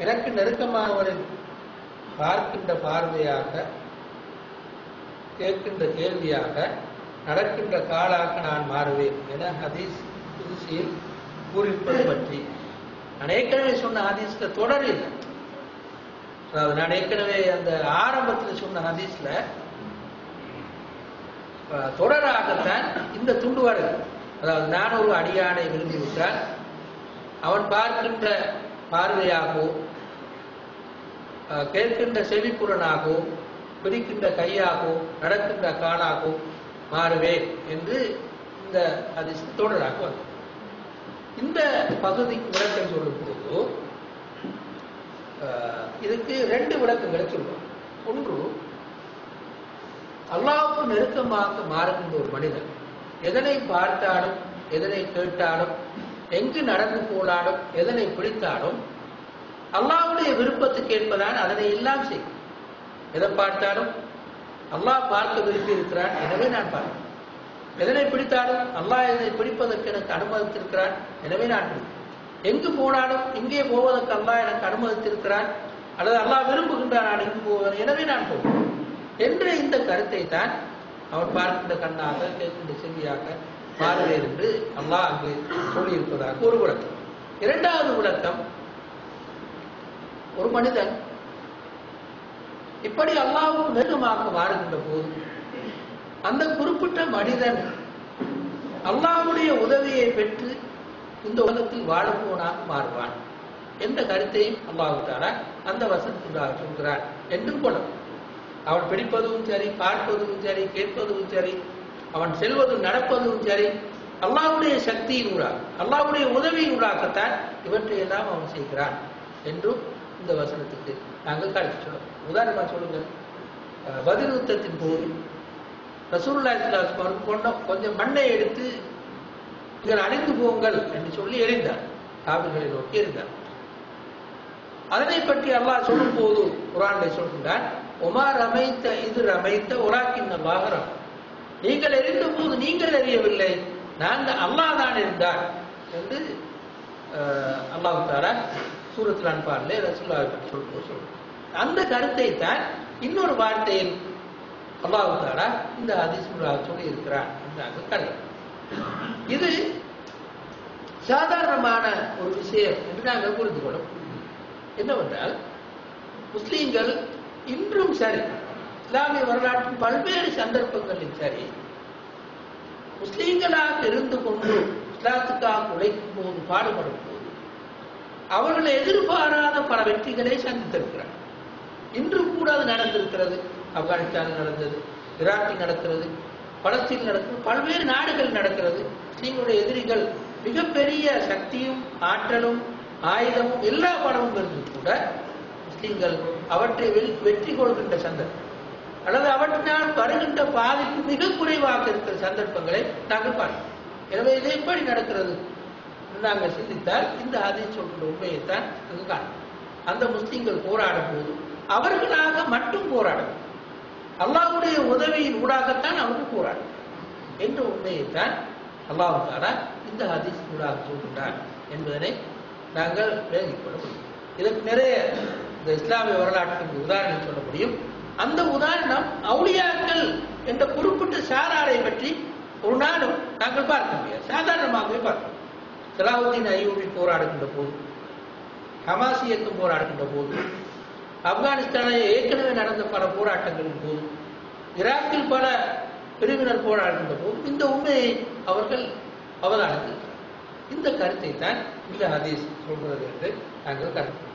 எனக்கு நெருக்கமானவரின் பார்க்கின்ற பார்வையாக, கேட்கின்ற கேள்வியாக, நடக்கின்ற காலாக நான் மாறுவேன் என ஹதீஸ் குதுசியில் கூறியிருப்பது பற்றி நான் ஏற்கனவே சொன்ன ஹதீஸ்ல தொடர் இல்லை. அதாவது நான் ஏற்கனவே அந்த ஆரம்பத்தில் சொன்ன ஹதீஸ்ல தொடராகத்தான் இந்த துண்டு வருது. அதாவது நான் ஒரு அடியானை விரும்பிவிட்டால் அவன் பார்க்கின்ற பார்வையாகவோ, கேட்கின்ற செவிப்புறனாகவோ, பிடிக்கின்ற கையாகவோ, நடக்கின்ற காலாகவோ மாறுவேன் என்று இந்த ஹதீஸ் தொடராக வரும். இந்த பகுதிக்கு விளக்கம் சொல்லும் போது இதுக்கு 2 விளக்கங்களை சொல்றோம். ஒன்று, அல்லாஹ்வுக்கு நெருக்கமாக மாறுகின்ற ஒரு மனிதன் எதனை பார்த்தாலும், எதனை கேட்டாலும், எங்கு நடந்து போனாலும், எதனை பிடித்தாலும் அல்லாஹ்வுடைய விருப்பத்துக்கு ஏற்பதான் அதனை எல்லாம் செய்யும். எதை பார்த்தாலும் அல்லாஹ் பார்க்க விரும்பி இருக்கிறான், எனவே நான் பார்க்கிறேன். எதனை பிடித்தாலும் அல்லாஹ் எதனை பிடிப்பதற்கு எனக்கு அனுமதித்திருக்கிறான், எனவே நான் பிடிப்பேன். எங்கு போனாலும் இங்கே போவதற்கு அல்லாஹ் எனக்கு அனுமதித்திருக்கிறான், அல்லது அல்லாஹ் விரும்புகின்றான் நான் எங்கு போவேன், எனவே நான் போவேன் என்ற இந்த கருத்தை தான் அவன் பார்க்கின்ற கண்ணாக, கேட்கின்ற செவியாக மாறுவேன் என்று அல்லாஹ் அங்கு சொல்லியிருப்பதாக ஒரு விளக்கம். இரண்டாவது விளக்கம், ஒரு மனிதன் இப்படி அல்லாஹ்வுக்கு நெருக்கமாக மாறுகின்ற போது அந்த குறிப்பிட்ட மனிதன் அல்லாஹ்வுடைய உதவியை பெற்று இந்த உலகத்தில் வாழப்போனாக மாறுவான் என்ற கருத்தையும் அல்லாஹ் தஆலா அந்த வசனத்துக்காக சொல்கிறான் என்றும் கொள்ளும். அவன் பிடிப்பதும் சரி, பார்ப்பதும் சரி, கேட்பதும் சரி, அவன் செல்வதும் நடப்பதும் சரி, அல்லாஹ்வுடைய சக்தியின் ஊடாக, அல்லாஹ்வுடைய உதவியின் ஊடாகத்தான் இவற்றையெல்லாம் அவன் செய்கிறான் என்றும் இந்த வசனத்துக்கு நாங்கள் கருத்து சொல்லுவோம். உதாரணமாக சொல்லுங்கள், பத்ர் யுத்தத்தின் போது ரசூலுல்லாஹி ஸல்லல்லாஹு அலைஹி வஸல்லம் கொஞ்சம் மண்ணை எடுத்து நீங்கள் அணிந்து போங்கள் என்று சொல்லி எறிந்தார், காபிர்களை நோக்கி எறிந்தார். அதனை பற்றி அல்லாஹ் சொல்லும் போது குர்ஆனிலே சொல்கின்றான், ஒமா ரமைத்த இது ரமைத்த உலாக்கின் அல்லாஹ், நீங்கள் எறிந்த போது நீங்கள் எறியவில்லை, நாங்கள் அல்லாஹ் தான் எறிந்தார் என்று அல்லாஹ் தஆலா சூரத்துல் அன்ஃபாலிலே ரசூலுல்லாஹி பற்றி சொல்லும்போது அந்த கருத்தை தான் இன்னொரு வார்த்தையில் அல்லாஹ் தஆலா இந்த ஹதீஸில் சொல்லி இருக்கிறான் என்று கருத்து. இது சாதாரணமான ஒரு விஷயம் என்று நாங்கள் புரிந்து கொள்ளும். என்னவென்றால், முஸ்லீம்கள் இன்றும் சரி, இஸ்லாமிய வரலாற்றின் பல்வேறு சந்தர்ப்பங்களில் சரி, முஸ்லீம்களாக இருந்து கொண்டு இஸ்லாத்துக்காக உழைக்கும் போது, பாடுபடும் போது அவர்கள் எதிர்பாராத பல வெற்றிகளை சந்தித்திருக்கிறார். இன்றும் கூட அது நடந்திருக்கிறது. ஆப்கானிஸ்தானில் நடந்தது, ஈராக்கில் நடக்கிறது, பலஸ்தீன் நடக்கிறது, பல்வேறு நாடுகள் நடக்கிறது. முஸ்லீம்களுடைய எதிரிகள் மிகப்பெரிய சக்தியும் ஆற்றலும் ஆயுதமும் எல்லா பலமும் இருந்து கூட முஸ்லீம்கள் அவற்றை வெற்றி கொள்கின்ற சந்தர்ப்பம் அல்லது அவற்றினால் வருகின்ற பாதிப்பு மிக குறைவாக இருக்கிற சந்தர்ப்பங்களை நாங்கள் பார்க்கிறோம். எனவே இது எப்படி நடக்கிறது நாங்கள் சிந்தித்தால் இந்த ஹதீஸ் சொல்கின்ற உண்மையைத்தான் அங்கு காணும். அந்த முஸ்லீம்கள் போராடும் போது அவர்களாக மட்டும் போராடும், அல்லாஹ்வுடைய உதவியின் ஊடாகத்தான் அவர்கள் போராடும் என்ற உண்மையைத்தான் அல்லாஹ் தஆலா இந்த ஹதீஸ் ஊடாக சொல்கின்றார் என்பதனை நாங்கள் விளங்கிக் கொள்ள முடியும். இதற்கு நிறைய இந்த இஸ்லாமிய வரலாற்றுக்கு உதாரணம் சொல்ல முடியும். அந்த உதாரணம் அவுலியாக்கள் என்ற குறிப்பிட்ட சாராரை பற்றி ஒரு நாளும் நாங்கள் பார்க்க முடியாது, சாதாரணமாகவே பார்க்கிறோம். சலாஹுத்தீன் அய்யூபி போராடுகின்ற போது, ஹமாஸ் இயக்கம் போராடுகின்ற போது, ஆப்கானிஸ்தானில் ஏற்கனவே நடந்த பல போராட்டங்களின் போது, ஈராக்கில் பல பிரிவினர் போராடுகின்ற போது இந்த உண்மையை அவர்கள் அவதானித்திருக்கிறார். இந்த கருத்தை தான் இந்த ஹதீஸ் சொல்கிறது என்று நாங்கள் கருத்து